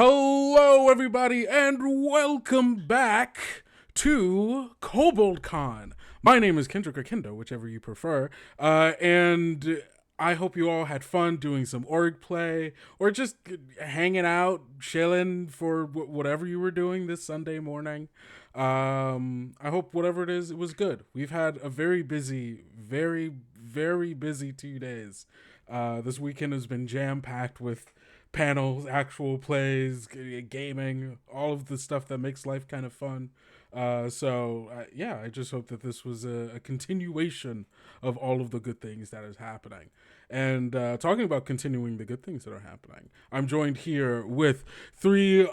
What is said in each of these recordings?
Hello, everybody, and welcome back to Kobold Con. My name is Kendrick or Kendo, whichever you prefer, and I hope you all had fun doing some org play or just hanging out, chilling for whatever you were doing this Sunday morning. I hope whatever it is, it was good. We've had a very busy, very busy 2 days. This weekend has been jam packed with panels, actual plays, gaming, all of the stuff that makes life kind of fun. Yeah, I just hope that this was a continuation of all of the good things that is happening. And talking about continuing the good things that are happening, I'm joined here with three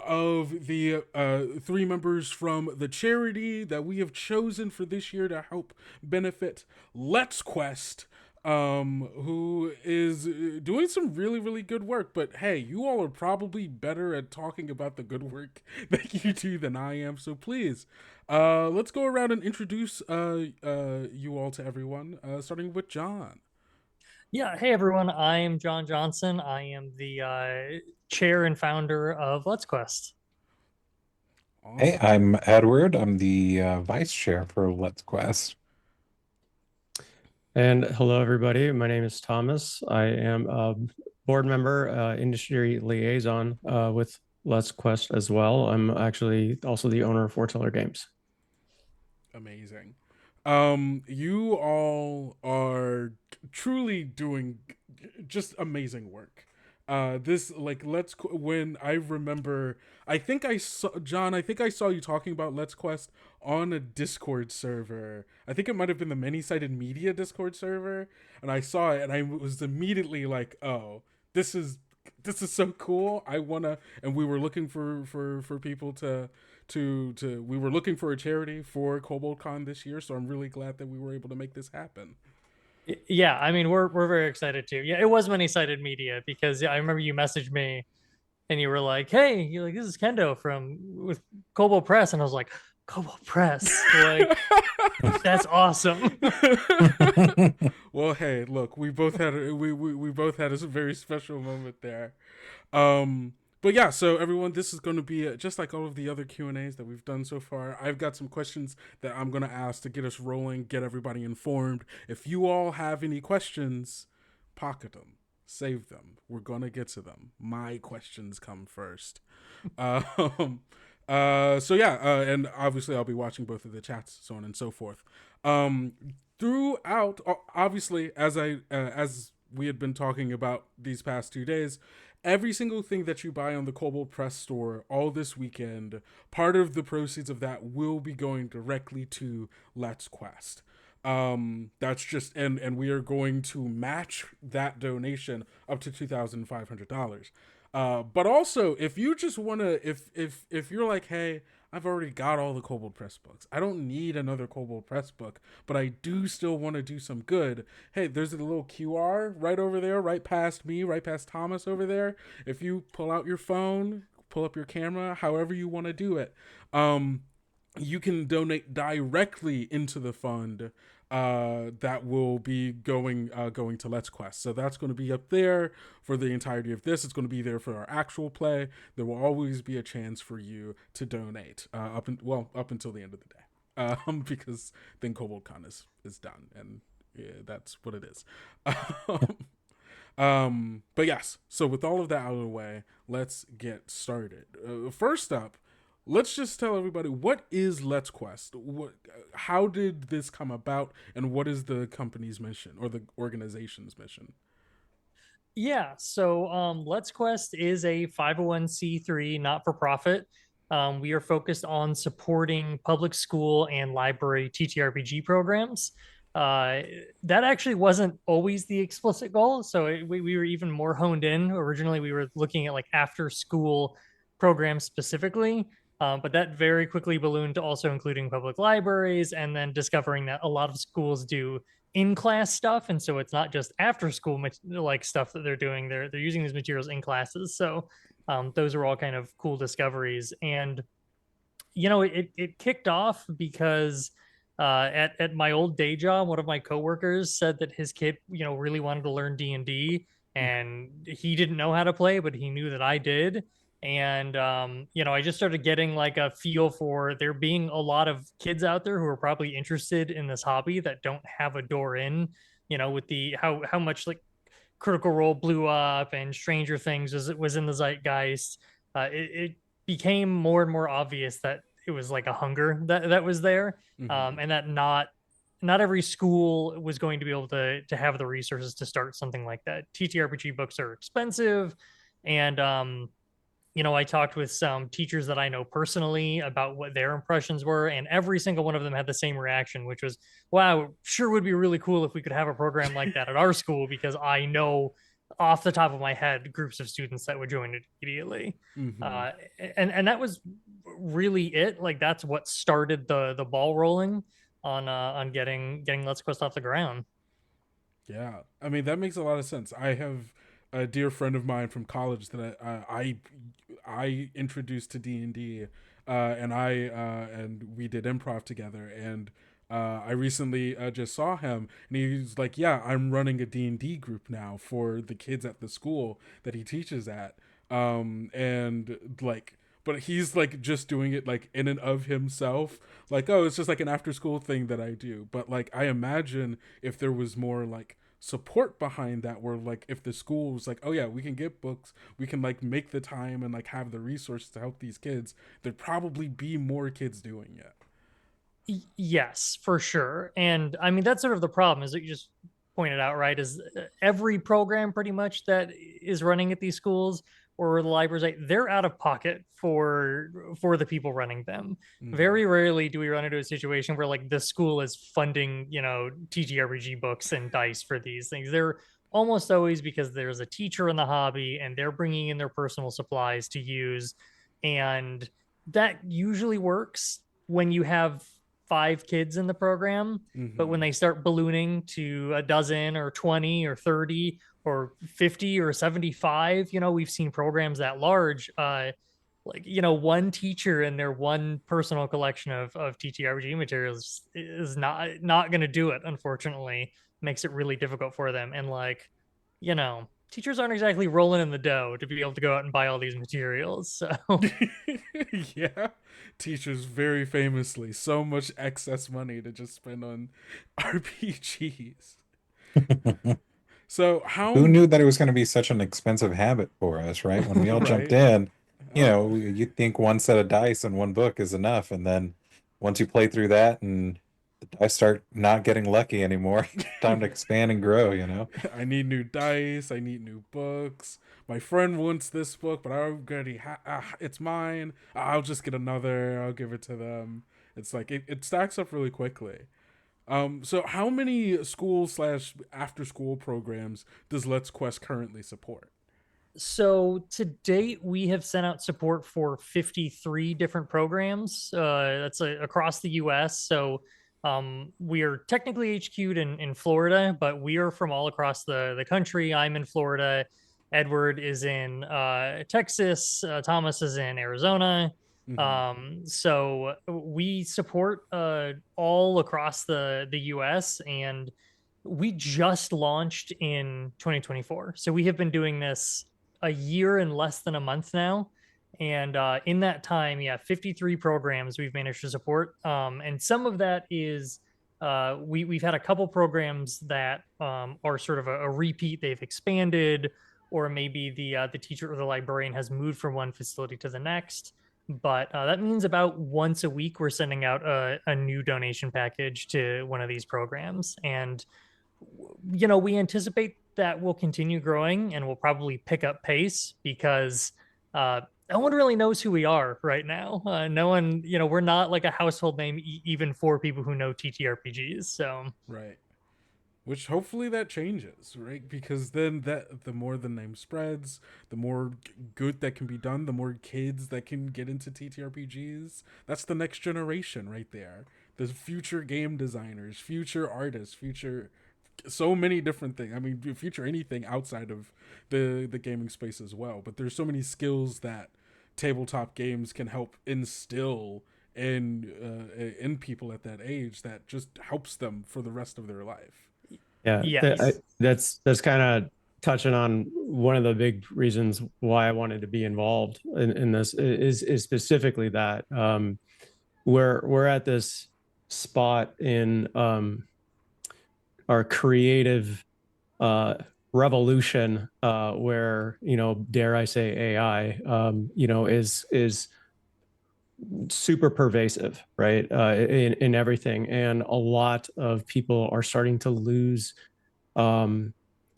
members from the charity that we have chosen for this year to help benefit Let's Quest, who is doing some really good work. But hey, you all are probably better at talking about the good work that you do than I am. So please, let's go around and introduce you all to everyone, starting with John. Yeah, hey everyone, I am John Johnson. I am the chair and founder of Let's Quest. Hey, Awesome. I'm Edward. I'm the vice chair for Let's Quest. And hello, everybody. My name is Thomas. I am a board member, industry liaison with Let's Quest as well. I'm actually also the owner of Foreteller Games. Amazing. You all are truly doing just amazing work. This like when I remember, I think I saw John. I think I saw you talking about Let's Quest on a Discord server. I think it might have been the many-sided media Discord server, and I saw it, and I was immediately like, "Oh, this is this is so cool. I wanna." And we were looking for people to we were looking for a charity for Kobold Con this year, so I'm really glad that we were able to make this happen. Yeah, I mean we're very excited too. Yeah, it was many-sided media because I remember you messaged me and you were like, "Hey, you're like this is Kendo from with Kobold Press," and I was like, "Kobold Press, like that's awesome." Well, hey, look, we both had a very special moment there. But yeah, so everyone, this is going to be just like all of the other Q&As that we've done so far. I've got some questions that I'm going to ask to get us rolling, get everybody informed. If you all have any questions, pocket them, save them. We're going to get to them. My questions come first. Um, and obviously I'll be watching both of the chats, so on and so forth. Um, Throughout, obviously, as we had been talking about these past 2 days, every single thing that you buy on the Kobold Press store all this weekend, part of the proceeds of that will be going directly to Let's Quest. That's just and we are going to match that donation up to $2,500. But also, if you just want to, if you're like, hey, I've already got all the Kobold Press books. I don't need another Kobold Press book, but I do still want to do some good. Hey, there's a little QR right over there, right past me, right past Thomas over there. If you pull out your phone, pull up your camera, however you want to do it, you can donate directly into the fund that will be going to Let's Quest. So that's going to be up there for the entirety of this. It's going to be there for our actual play. There will always be a chance for you to donate up until the end of the day, because then Kobold Con is done, and yeah, that's what it is. But yes, so with all of that out of the way, let's get started. First up, let's just tell everybody, what is Let's Quest? How did this come about, and what is the company's mission or the organization's mission? Yeah, so Let's Quest is a 501c3 not-for-profit. We are focused on supporting public school and library TTRPG programs. Uh, that actually wasn't always the explicit goal, so we were even more honed in. Originally, we were looking at like after-school programs specifically, but that very quickly ballooned to also including public libraries, and then discovering that a lot of schools do in class stuff, and so it's not just after school like stuff that they're doing. They're using these materials in classes. So those are all kind of cool discoveries. And it kicked off because at my old day job, one of my coworkers said that his kid really wanted to learn D&D, and he didn't know how to play, but he knew that I did. And I just started getting like a feel for there being a lot of kids out there who are probably interested in this hobby that don't have a door in, with the how much like Critical Role blew up and Stranger Things was in the zeitgeist. It became more and more obvious that it was like a hunger that was there, and that not every school was going to be able to have the resources to start something like that. TTRPG books are expensive, and I talked with some teachers that I know personally about what their impressions were, and every single one of them had the same reaction, which was, wow, it sure would be really cool if we could have a program like that at our school, because I know off the top of my head groups of students that would join it immediately. And that was really it. Like that's what started the ball rolling on getting Let's Quest off the ground. Yeah, I mean that makes a lot of sense. I have a dear friend of mine from college that I introduced to D&D, and we did improv together, and I recently just saw him, and he's like, "Yeah, I'm running a D&D group now for the kids at the school that he teaches at," and like. But he's like just doing it like in and of himself, like, oh, it's just like an after school thing that I do. But like I imagine if there was more like support behind that, where like if the school was like, oh yeah, we can get books, we can like make the time and like have the resources to help these kids, there'd probably be more kids doing it. Yes, for sure. And I mean, that's sort of the problem, is that you just pointed out, right? Is every program pretty much that is running at these schools or the libraries, like, they're out of pocket for the people running them. Very rarely do we run into a situation where like the school is funding, TTRPG books and dice for these things. They're almost always because there's a teacher in the hobby and they're bringing in their personal supplies to use, and that usually works when you have 5 kids in the program. But when they start ballooning to a dozen or 20 or 30 or 50 or 75, we've seen programs that large, like, one teacher and their one personal collection of TTRPG materials is not going to do it, unfortunately. Makes it really difficult for them. And like, teachers aren't exactly rolling in the dough to be able to go out and buy all these materials. So Yeah, teachers very famously so much excess money to just spend on RPGs. So how Who knew that it was going to be such an expensive habit for us, right? When we all jumped right? in, Oh, you'd think one set of dice and one book is enough. And then once you play through that and the dice start not getting lucky anymore, time to expand and grow. I need new dice. I need new books. My friend wants this book, but I already it's mine. I'll just get another. I'll give it to them. It's like it stacks up really quickly. So how many school slash after school programs does Let's Quest currently support? So to date, we have sent out support for 53 different programs. That's across the U.S. So we are technically HQ'd in Florida, but we are from all across the country. I'm in Florida. Edward is in Texas. Thomas is in Arizona. Mm-hmm. So we support all across the U.S. and we just launched in 2024. So we have been doing this a year and less than a month now. And in that time, 53 programs we've managed to support. And some of that is we've had a couple programs that are sort of a repeat. They've expanded, or maybe the teacher or the librarian has moved from one facility to the next. But that means about once a week we're sending out a new donation package to one of these programs. And we anticipate that will continue growing and will probably pick up pace because no one really knows who we are right now. No one, we're not like a household name, even for people who know TTRPGs. So, Right. Which hopefully that changes, right? Because then the more the name spreads, the more good that can be done, the more kids that can get into TTRPGs. That's the next generation right there. The future game designers, future artists, future so many different things. I mean, future anything outside of the gaming space as well. But there's so many skills that tabletop games can help instill in people at that age that just helps them for the rest of their life. Yeah, yes. that's kind of touching on one of the big reasons why I wanted to be involved in this is specifically that we're at this spot in our creative revolution where, dare I say, AI is super pervasive, right? In everything, and a lot of people are starting to lose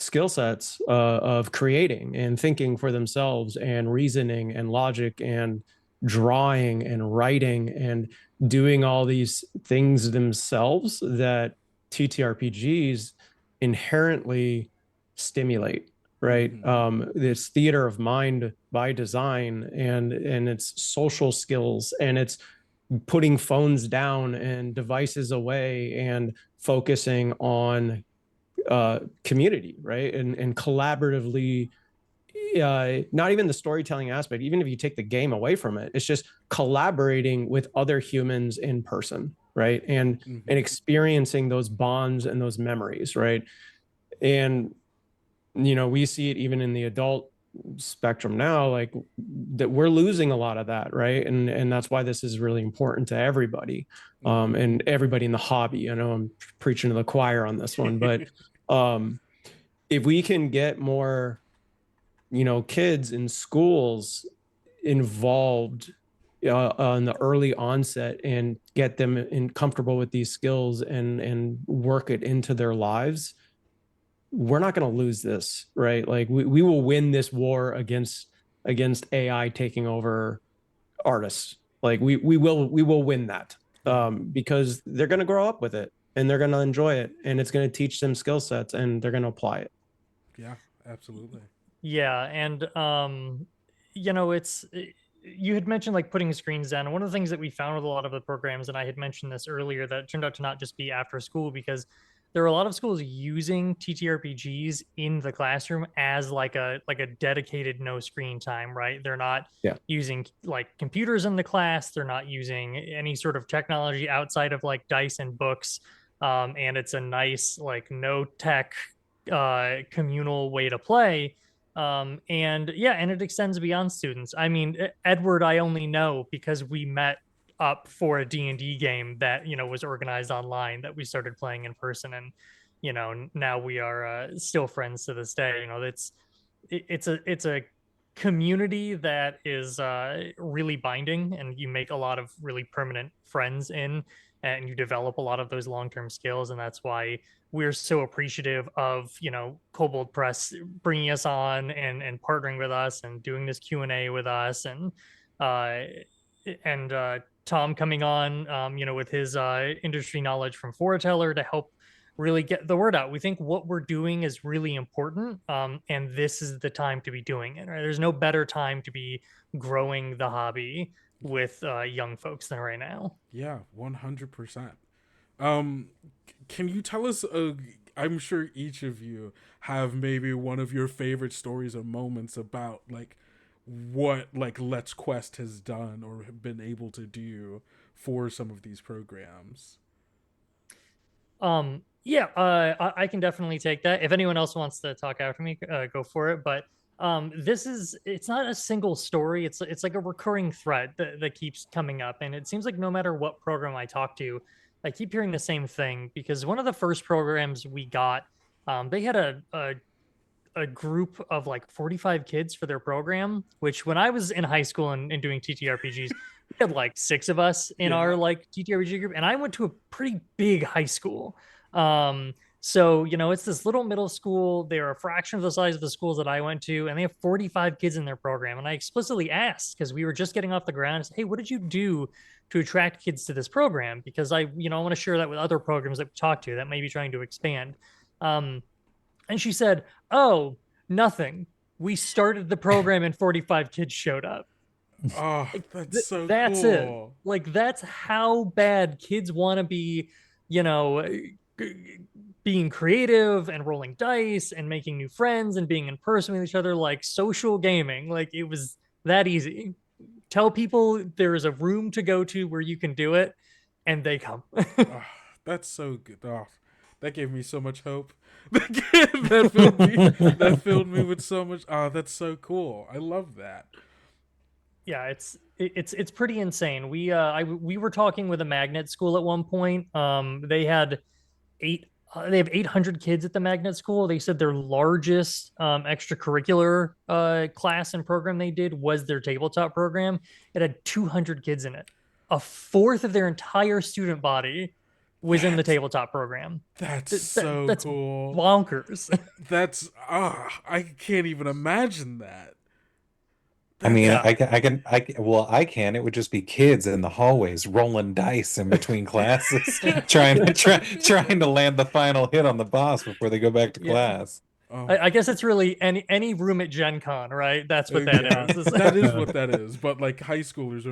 skill sets of creating and thinking for themselves, and reasoning and logic and drawing and writing and doing all these things themselves that TTRPGs inherently stimulate, right? This theater of mind by design, and it's social skills, and it's putting phones down and devices away and focusing on community, right? And collaboratively, not even the storytelling aspect, even if you take the game away from it, it's just collaborating with other humans in person, right? And experiencing those bonds and those memories, right? And we see it even in the adult spectrum now, like that we're losing a lot of that, right? And that's why this is really important to everybody, and everybody in the hobby. I know I'm preaching to the choir on this one, but if we can get more kids in schools involved on the early onset, and get them comfortable with these skills, and work it into their lives, we're not going to lose this, right? Like we will win this war against AI taking over artists. Like we will win that, because they're going to grow up with it, and they're going to enjoy it, and it's going to teach them skill sets, and they're going to apply it. Yeah, absolutely. Yeah, and you had mentioned like putting screens down, and one of the things that we found with a lot of the programs, and I had mentioned this earlier, that turned out to not just be after school, because there are a lot of schools using TTRPGs in the classroom as like a dedicated no screen time, right? They're not using like computers in the class, they're not using any sort of technology outside of like dice and books, and it's a nice like no tech communal way to play. And it extends beyond students. I mean, Edward, I only know because we met up for a D&D game that was organized online, that we started playing in person, and now we are still friends to this day. It's a community that is really binding, and you make a lot of really permanent friends in, and you develop a lot of those long-term skills, and that's why we're so appreciative of Kobold Press bringing us on, and partnering with us, and doing this Q&A with us, and uh Tom coming on with his industry knowledge from Foreteller to help really get the word out. We think what we're doing is really important, and this is the time to be doing it, right? There's no better time to be growing the hobby with young folks than right now. Yeah, 100%. Can you tell us, I'm sure each of you have maybe one of your favorite stories or moments about like what like Let's Quest has done or have been able to do for some of these programs. I can definitely take that. If anyone else wants to talk after me, go for it. But it's not a single story. It's like a recurring thread that keeps coming up. And it seems like no matter what program I talk to, I keep hearing the same thing, because one of the first programs we got, they had a group of like 45 kids for their program, which when I was in high school and doing TTRPGs, we had like 6 of us in our like TTRPG group, and I went to a pretty big high school. So it's this little middle school. They're a fraction of the size of the schools that I went to, and they have 45 kids in their program. And I explicitly asked, because we were just getting off the ground, and said, hey, what did you do to attract kids to this program? Because I want to share that with other programs that we talk to that may be trying to expand. And she said, oh, nothing. We started the program and 45 kids showed up. Oh, that's so that's cool. it. Like, that's how bad kids want to be, being creative and rolling dice and making new friends and being in person with each other, like social gaming. Like, it was that easy. Tell people there is a room to go to where you can do it, and they come. Oh, that's so good. Oh, that gave me so much hope. That filled me with so much. Oh, that's so cool. I love that. Yeah, it's pretty insane. We were talking with a magnet school at one point. They have 800 kids at the magnet school. They said their largest extracurricular class and program they did was their tabletop program. It had 200 kids in it. A fourth of their entire student body was in the That's tabletop program. that's so That's cool. bonkers. That's I can't even imagine that. I mean, Yeah. well, I can. It would just be kids in the hallways rolling dice in between classes, trying to land the final hit on the boss before they go back to Yeah. class. Oh, I guess it's really any room at Gen Con, right? That's what yeah, that is. that is what that is. But like high schoolers or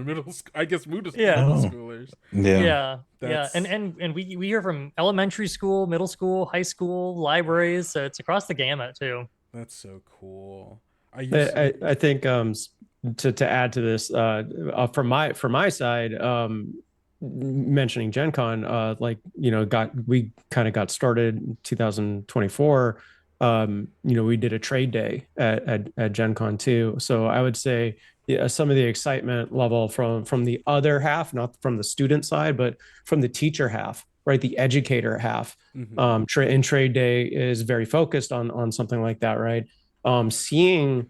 I guess Yeah. middle Oh. schoolers. Yeah. Yeah, That's and we hear from elementary school, middle school, high school, libraries, so it's across the gamut too. that's so cool. I used I think to add to this from my side, mentioning Gen Con, like we kind of got started in 2024. We did a trade day at Gen Con too. So I would say, yeah, some of the excitement level from the other half, not from the student side, but from the teacher half, right? The educator half. mhm. Trade day is very focused on something like that, right? Seeing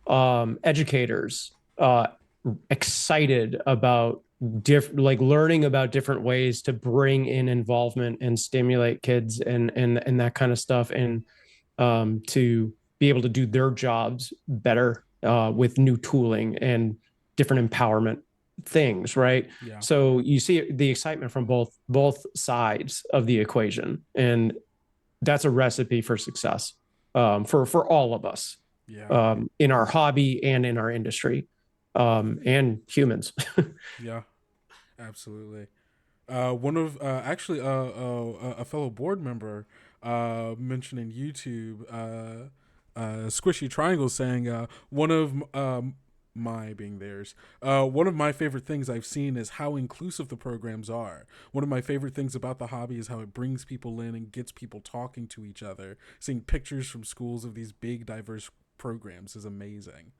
educators excited about like learning about different ways to bring in involvement and stimulate kids and that kind of stuff, and to be able to do their jobs better with new tooling and different empowerment things, right? Yeah. So you see the excitement from both sides of the equation, and that's a recipe for success for all of us Yeah. in our hobby and in our industry, and humans. Yeah. Absolutely. One of actually a fellow board member mentioning YouTube, Squishy Triangle saying one of my being theirs. One of my favorite things I've seen is how inclusive the programs are. One of my favorite things about the hobby is how it brings people in and gets people talking to each other. Seeing pictures from schools of these big diverse programs is amazing.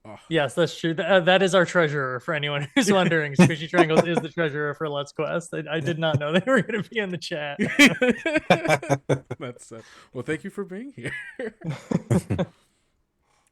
Oh. Yes, that's true. That is our treasurer. For anyone who's wondering, Squishy Triangles is the treasurer for Let's Quest. I did not know they were going to be in the chat. That's well, thank you for being here.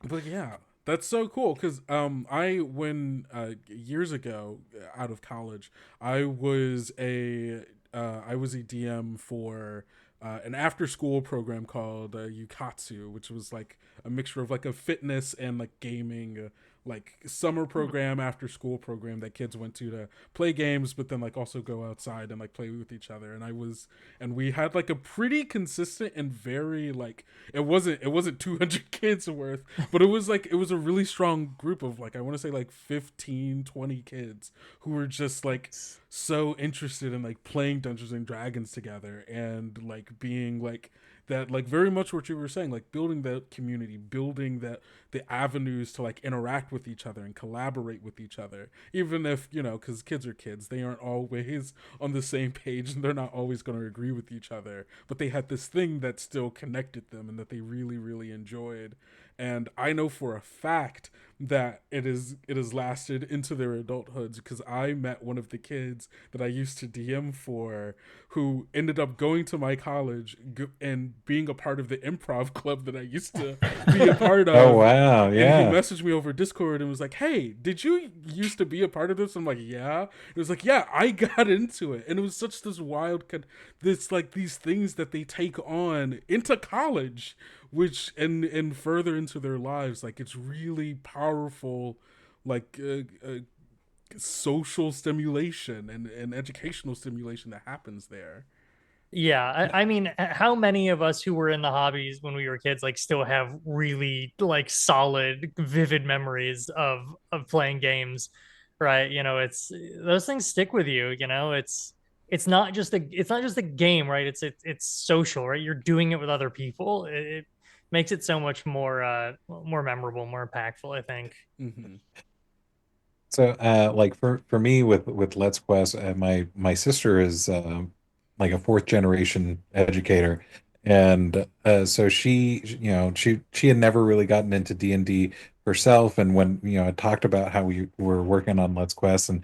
But yeah, that's so cool because I when years ago out of college, I was a DM for an after school program called Yukatsu, which was like a mixture of like a fitness and like gaming, like summer program, after school program that kids went to play games, but then like also go outside and like play with each other. And we had like a pretty consistent and very like it wasn't 200 kids worth, but it was a really strong group of like I want to say like 15, 20 kids who were just like so interested in like playing Dungeons and Dragons together and like being like that, like very much what you were saying, like building that community, building that the avenues to like interact with each other and collaborate with each other, even if because kids are kids, they aren't always on the same page and they're not always going to agree with each other, but they had this thing that still connected them and that they really really enjoyed. And I know for a fact that it has lasted into their adulthoods because I met one of the kids that I used to DM for who ended up going to my college and being a part of the improv club that I used to be a part of. Oh wow, And yeah. he messaged me over Discord and was like, "Hey, did you used to be a part of this?" I'm like, "Yeah." It was like, "Yeah, I got into it." And it was such this wild this like these things that they take on into college, which and further into their lives. Like it's really powerful, like social stimulation and educational stimulation that happens there. Yeah, I mean, how many of us who were in the hobbies when we were kids like still have really like solid, vivid memories of playing games, right? It's those things stick with you. It's not just a game, right? It's social, right? You're doing it with other people. It makes it so much more memorable, more impactful, I think. Mm-hmm. So like for me with Let's Quest, my sister is like a fourth generation educator. And so she had never really gotten into D&D herself. And when, I talked about how we were working on Let's Quest and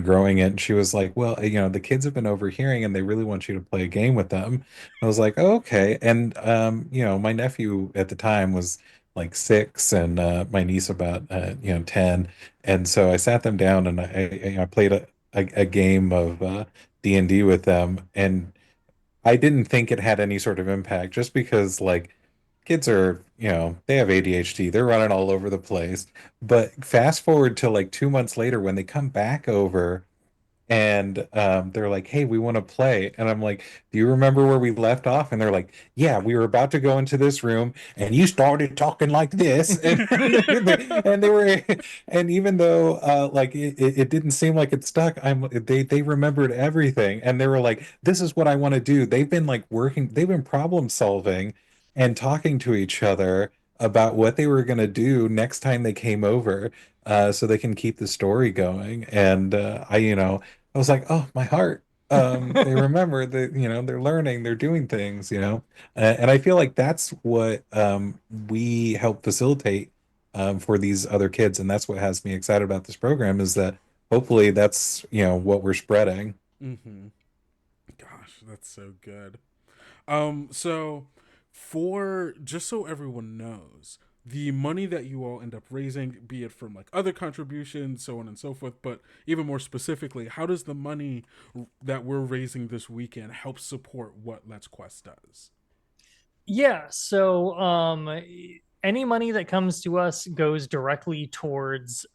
growing it, and she was like, well, the kids have been overhearing and they really want you to play a game with them. I was like, oh, okay. And, my nephew at the time was like 6, and my niece about, 10. And so I sat them down and I played a game of D&D with them. And I didn't think it had any sort of impact just because, like, kids are, they have ADHD. They're running all over the place. But fast forward to like 2 months later when they come back over and they're like, "Hey, we want to play." And I'm like, "Do you remember where we left off?" And they're like, "Yeah, we were about to go into this room, and you started talking like this." And they were, and even though like it didn't seem like it stuck, they remembered everything, and they were like, "This is what I want to do." They've been like working, they've been problem solving and talking to each other about what they were going to do next time they came over, so they can keep the story going. And I was like, oh, my heart. They remember that, they're learning, they're doing things, and I feel like that's what we help facilitate for these other kids. And that's what has me excited about this program is that hopefully that's, what we're spreading. Mm-hmm. Gosh, that's so good. So for just so everyone knows, the money that you all end up raising, be it from like other contributions, so on and so forth, but even more specifically, how does the money that we're raising this weekend help support what Let's Quest does? Yeah, so any money that comes to us goes directly towards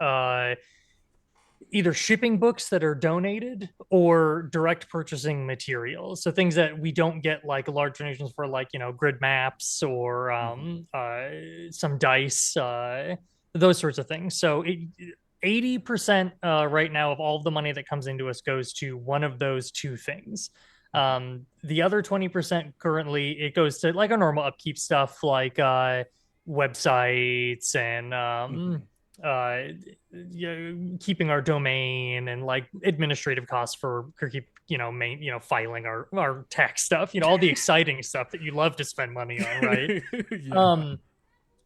either shipping books that are donated or direct purchasing materials. So things that we don't get like large donations for, like, grid maps or some dice, those sorts of things. So 80% right now of all of the money that comes into us goes to one of those two things. The other 20% currently, it goes to like a normal upkeep stuff like websites and uh keeping our domain and like administrative costs for keep filing our tax stuff, all the exciting stuff that you love to spend money on, right? Yeah.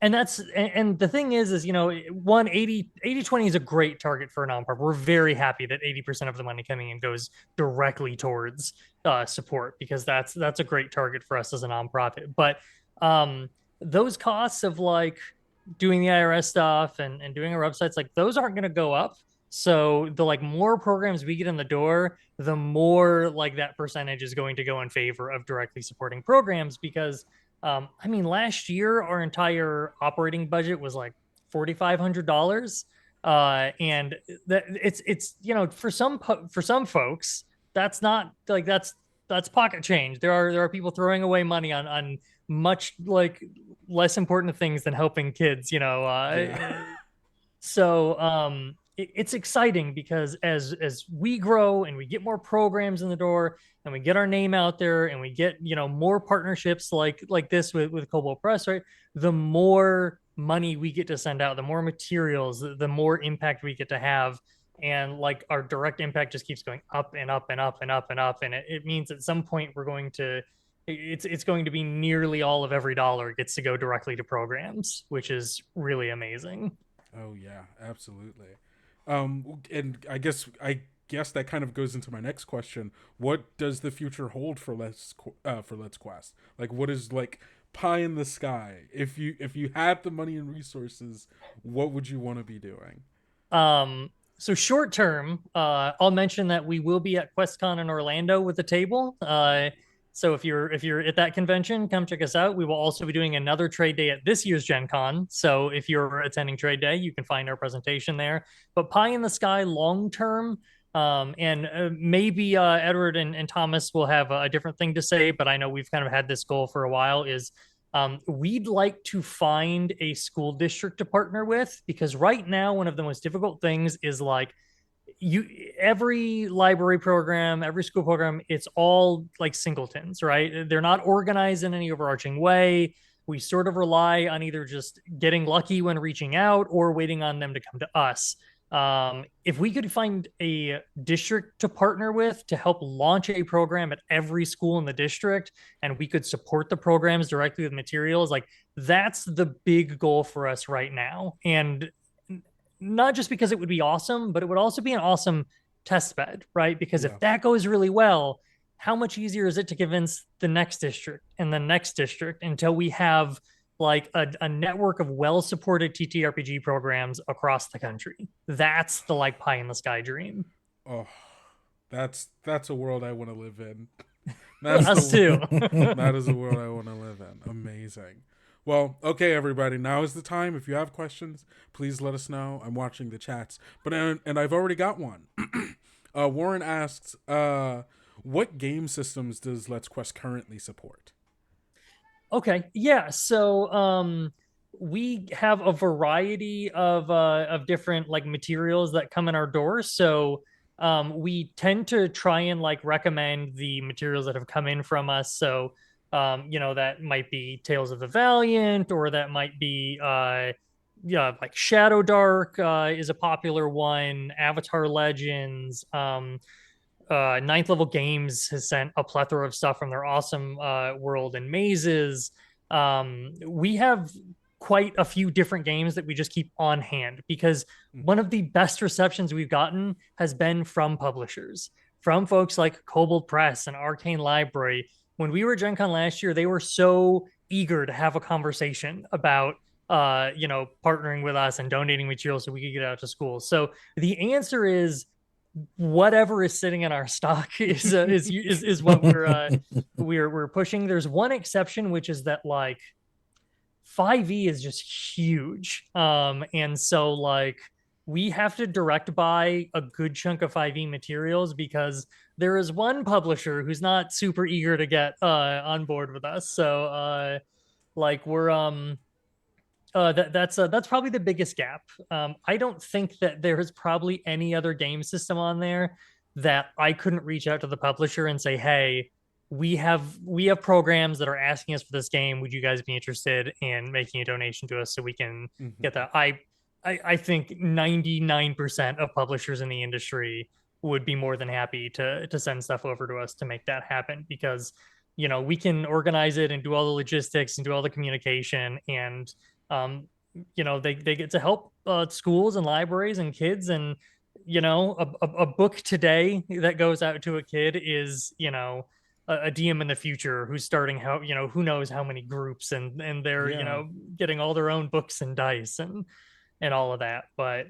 And that's and the thing is 80/20 is a great target for a nonprofit. We're very happy that 80% of the money coming in goes directly towards support, because that's a great target for us as a nonprofit. But those costs of like doing the IRS stuff and doing our websites, like those aren't going to go up. So the like more programs we get in the door, the more like that percentage is going to go in favor of directly supporting programs. Because I mean, last year our entire operating budget was like $4,500, and that it's for some folks that's not like that's pocket change. There are people throwing away money on much like less important things than helping kids, Yeah. so it's exciting because as we grow and we get more programs in the door and we get our name out there and we get more partnerships like this with Kobold Press, right? The more money we get to send out, the more materials, the more impact we get to have. And like our direct impact just keeps going up and up and up and up and up. And it means at some point we're going to it's going to be nearly all of every dollar gets to go directly to programs, which is really amazing. Oh yeah, absolutely. And I guess that kind of goes into my next question. What does the future hold for Let's Quest? Like, what is like pie in the sky? If you had the money and resources, what would you want to be doing? So short term, I'll mention that we will be at QuestCon in Orlando with the table. So if you're at that convention, come check us out. We will also be doing another trade day at this year's Gen Con. So if you're attending trade day, you can find our presentation there. But pie in the sky long term, and maybe Edward and Thomas will have a different thing to say, but I know we've kind of had this goal for a while, is we'd like to find a school district to partner with, because right now one of the most difficult things is like every library program, every school program, it's all like singletons, right? They're not organized in any overarching way. We sort of rely on either just getting lucky when reaching out or waiting on them to come to us. If we could find a district to partner with to help launch a program at every school in the district, and we could support the programs directly with materials, like that's the big goal for us right now. And not just because it would be awesome, but it would also be an awesome test bed, right? Because Yeah. if that goes really well, how much easier is it to convince the next district and the next district until we have like a network of well-supported TTRPG programs across the country? That's the like pie in the sky dream. Oh, that's a world I want to live in. That's Us too. that is a world I want to live in. Amazing. Well, okay, everybody. Now is the time. If you have questions, please let us know. I'm watching the chats, and I've already got one. Warren asks, "What game systems does Let's Quest currently support?" Okay. Yeah. So we have a variety of different like materials that come in our doors. So we tend to try and like recommend the materials that have come in from us. So that might be Tales of the Valiant, or that might be yeah, like Shadow Dark is a popular one, Avatar Legends, Ninth Level Games has sent a plethora of stuff from their awesome world and mazes. We have quite a few different games that we just keep on hand, because one of the best receptions we've gotten has been from publishers, from folks like Kobold Press and Arcane Library. When we were at Gen Con last year, they were so eager to have a conversation about partnering with us and donating materials so we could get out to school. So the answer is whatever is sitting in our stock is what we're pushing. There's one exception, which is that like 5e is just huge, and so like we have to direct buy a good chunk of 5e materials, because there is one publisher who's not super eager to get on board with us. So like we're that's probably the biggest gap. I don't think that there is probably any other game system on there that I couldn't reach out to the publisher and say, "Hey, we have programs that are asking us for this game. Would you guys be interested in making a donation to us so we can get that?" I think 99% of publishers in the industry would be more than happy to send stuff over to us to make that happen, because we can organize it and do all the logistics and do all the communication, and they get to help schools and libraries and kids. And a book today that goes out to a kid is a DM in the future who's starting how who knows how many groups, and they're getting all their own books and dice and all of that. But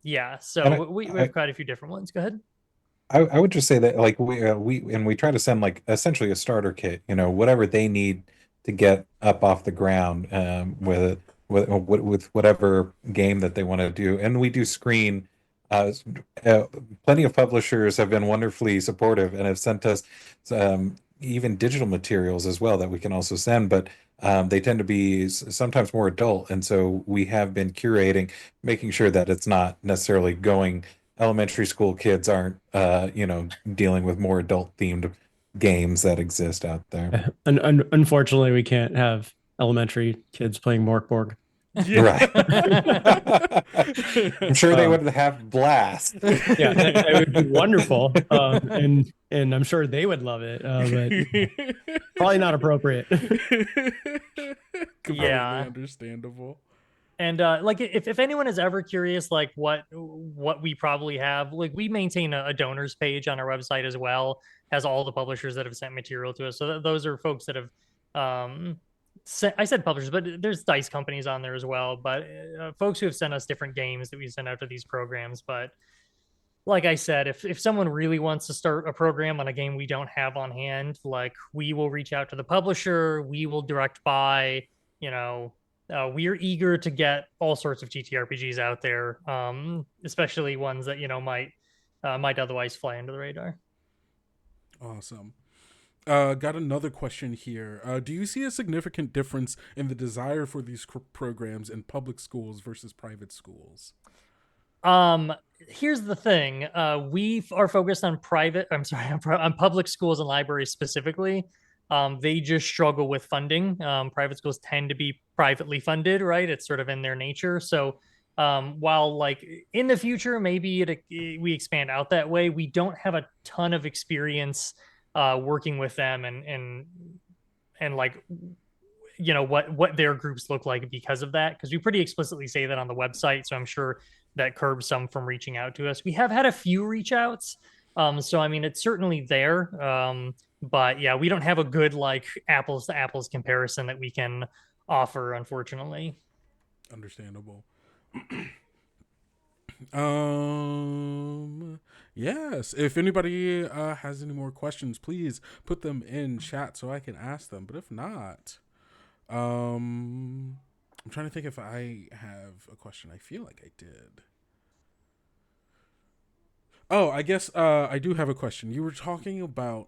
yeah, so we've quite a few different ones. Go ahead. I would just say that like we try to send like essentially a starter kit, whatever they need to get up off the ground, with whatever game that they want to do, and we do screen. Uh, Plenty of publishers have been wonderfully supportive and have sent us even digital materials as well that we can also send, but they tend to be sometimes more adult, and so we have been curating, making sure that it's not necessarily going. Elementary school kids aren't, dealing with more adult themed games that exist out there. Unfortunately, we can't have elementary kids playing Morkborg. Right. I'm sure they would have blast. Yeah, that would be wonderful, and I'm sure they would love it, but probably not appropriate. Yeah, understandable. And like if anyone is ever curious, like what we probably have, like we maintain a donors page on our website as well, has all the publishers that have sent material to us. So those are folks that have I said publishers, but there's dice companies on there as well. But folks who have sent us different games that we send out to these programs. But like I said, if someone really wants to start a program on a game we don't have on hand, like we will reach out to the publisher, we will direct buy, we are eager to get all sorts of TTRPGs out there, especially ones that might otherwise fly under the radar. Awesome. Got another question here. Do you see a significant difference in the desire for these programs in public schools versus private schools? Here's the thing. We are focused on on public schools and libraries specifically. They just struggle with funding. Private schools tend to be privately funded, right? It's sort of in their nature. So While like in the future, maybe we expand out that way. We don't have a ton of experience working with them and like what their groups look like because of that, because we pretty explicitly say that on the website, so I'm sure that curbs some from reaching out to us. We have had a few reach outs, so I mean it's certainly there, but yeah, we don't have a good like apples to apples comparison that we can offer, unfortunately. Understandable. Um, yes. If anybody has any more questions, please put them in chat so I can ask them. But if not, I'm trying to think if I have a question. I feel like I did. Oh, I guess I do have a question. You were talking about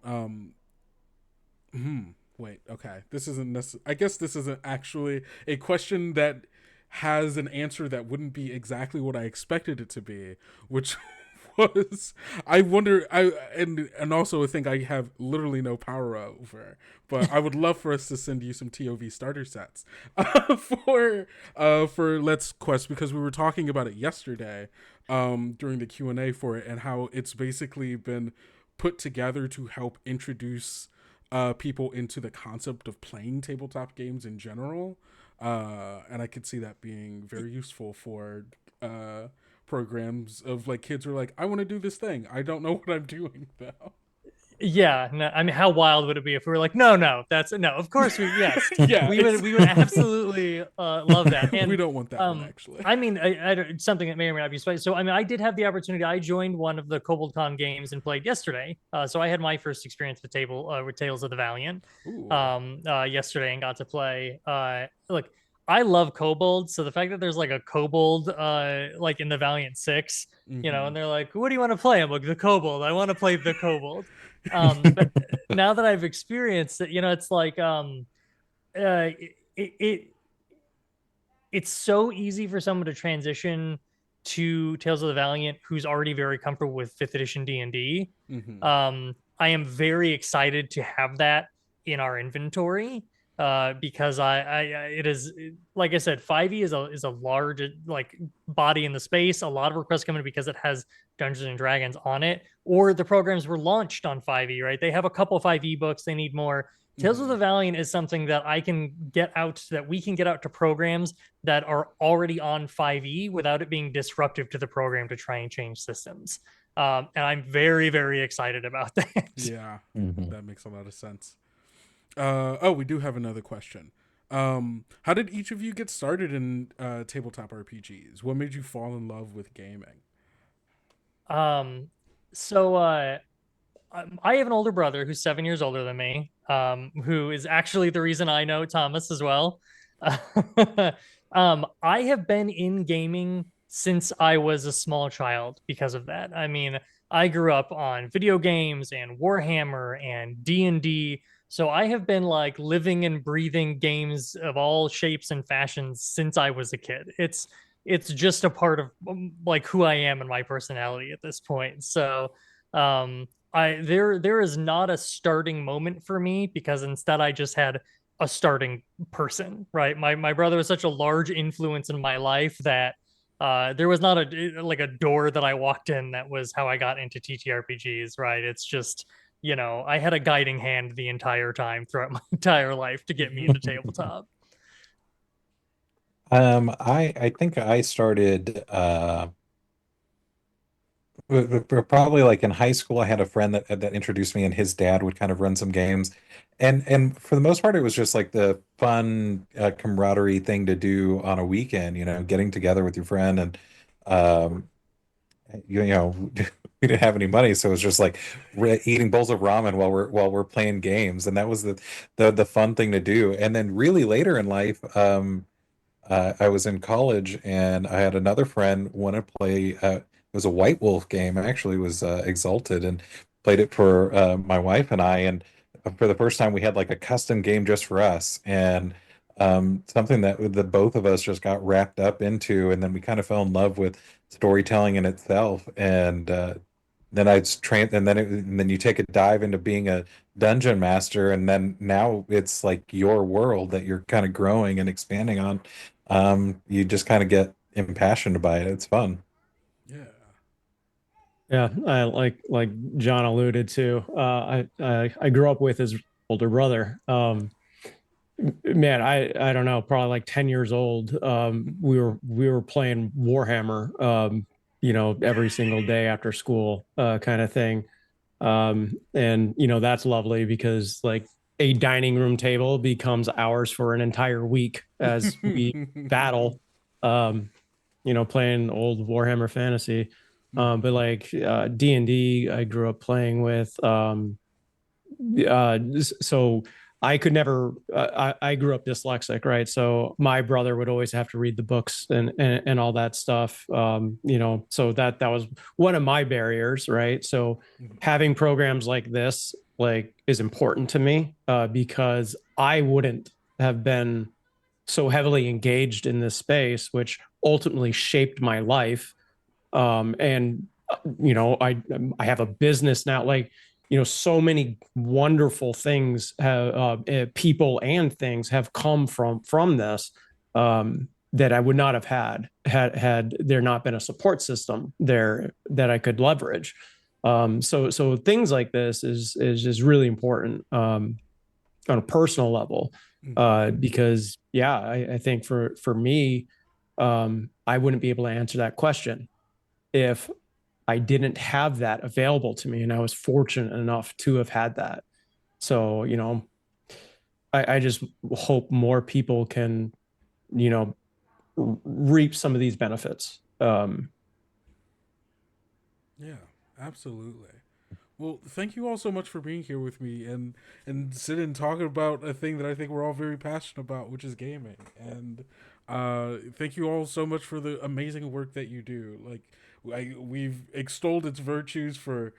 wait, okay. This isn't I guess this isn't actually a question that has an answer that wouldn't be exactly what I expected it to be, which was I wonder and also I think I have literally no power over, but I would love for us to send you some TOV starter sets for Let's Quest, because we were talking about it yesterday during the Q&A for it, and how it's basically been put together to help introduce people into the concept of playing tabletop games in general. And I could see that being very useful for programs of like kids who are like, I want to do this thing. I don't know what I'm doing though. Yeah, no, I mean, how wild would it be if we were like, no, that's no. Of course, yes, Yeah, we would absolutely love that. And we don't want that one actually. I mean, I don't, something that may or may not be spicy. So, I mean, I did have the opportunity. I joined one of the KoboldCon games and played yesterday. So I had my first experience with Tales of the Valiant yesterday and got to play. Look, I love Kobold, so the fact that there's like a Kobold like in the Valiant 6, and they're like, what do you want to play? I'm like, the Kobold. I want to play the Kobold. But now that I've experienced it, it's like it's so easy for someone to transition to Tales of the Valiant who's already very comfortable with 5th edition D&D. I am very excited to have that in our inventory because it is, like I said, 5e is a large like body in the space. A lot of requests come in because it has Dungeons and Dragons on it, or the programs were launched on 5e, right? They have a couple 5e books, they need more. Tales of the Valiant is something that we can get out to programs that are already on 5e without it being disruptive to the program to try and change systems. And I'm very, very excited about that. Yeah, that makes a lot of sense. We do have another question. How did each of you get started in tabletop RPGs? What made you fall in love with gaming? So I have an older brother who's 7 years older than me, who is actually the reason I know Thomas as well. I have been in gaming since I was a small child because of that. I mean, I grew up on video games and Warhammer and D&D. So I have been like living and breathing games of all shapes and fashions since I was a kid. It's just a part of like who I am and my personality at this point. So there is not a starting moment for me, because instead I just had a starting person, right? My brother was such a large influence in my life that there was not a door that I walked in that was how I got into TTRPGs, right? It's just, I had a guiding hand the entire time throughout my entire life to get me into tabletop. I think I started probably like in high school. I had a friend that introduced me, and his dad would kind of run some games, and for the most part, it was just like the fun camaraderie thing to do on a weekend. Getting together with your friend, and um, we didn't have any money, so it was just like eating bowls of ramen while we're playing games, and that was the fun thing to do. And then really later in life, I was in college, and I had another friend want to play. It was a White Wolf game. Actually, it was Exalted, and played it for my wife and I. And for the first time, we had like a custom game just for us, and something that the both of us just got wrapped up into. And then we kind of fell in love with storytelling in itself. And then and then you take a dive into being a dungeon master, and then now it's like your world that you're kind of growing and expanding on. You just kind of get impassioned by it. It's fun. Yeah. Yeah, I like John alluded to. I grew up with his older brother. Man, I don't know, probably like 10 years old. We were playing Warhammer, every single day after school, kind of thing. And that's lovely because like a dining room table becomes ours for an entire week as we battle. Um, playing old Warhammer Fantasy. But like D&D, I grew up playing with. So I could never. I grew up dyslexic, right? So my brother would always have to read the books and all that stuff. So that was one of my barriers, right? So having programs like this like is important to me because I wouldn't have been so heavily engaged in this space, which ultimately shaped my life. And I have a business now. Like, so many wonderful things have people and things have come from this that I would not have had there not been a support system there that I could leverage. So things like this is just really important on a personal level because I think for me I wouldn't be able to answer that question if I didn't have that available to me, and I was fortunate enough to have had that. So I just hope more people can you know reap some of these benefits. Yeah, absolutely. Well, thank you all so much for being here with me and sitting and talking about a thing that I think we're all very passionate about, which is gaming. And thank you all so much for the amazing work that you do. Like, we've extolled its virtues for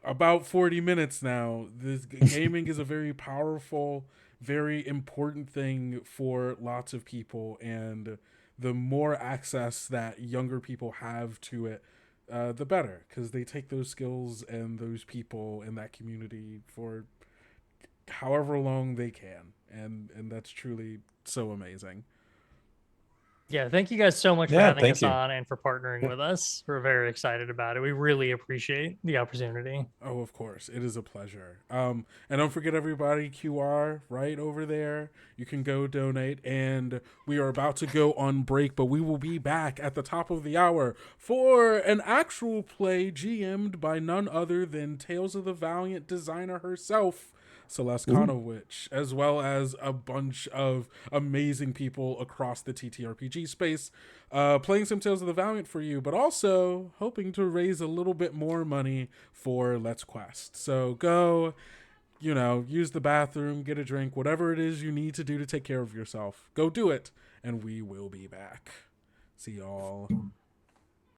about 40 minutes now. This gaming is a very powerful, very important thing for lots of people, and the more access that younger people have to it, the better, because they take those skills and those people in that community for however long they can, and that's truly so amazing. Yeah, thank you guys so much for Yeah, having thank us you. on and for partnering with us. We're very excited about it. We really appreciate the opportunity. Oh, of course, it is a pleasure. And don't forget, everybody, QR right over there. You can go donate, and we are about to go on break, but we will be back at the top of the hour for an actual play GM'd by none other than Tales of the Valiant designer herself, Celeste Konowich, as well as a bunch of amazing people across the TTRPG space, playing some Tales of the Valiant for you, but also hoping to raise a little bit more money for Let's Quest. So go, use the bathroom, get a drink, whatever it is you need to do to take care of yourself. Go do it, and we will be back. See y'all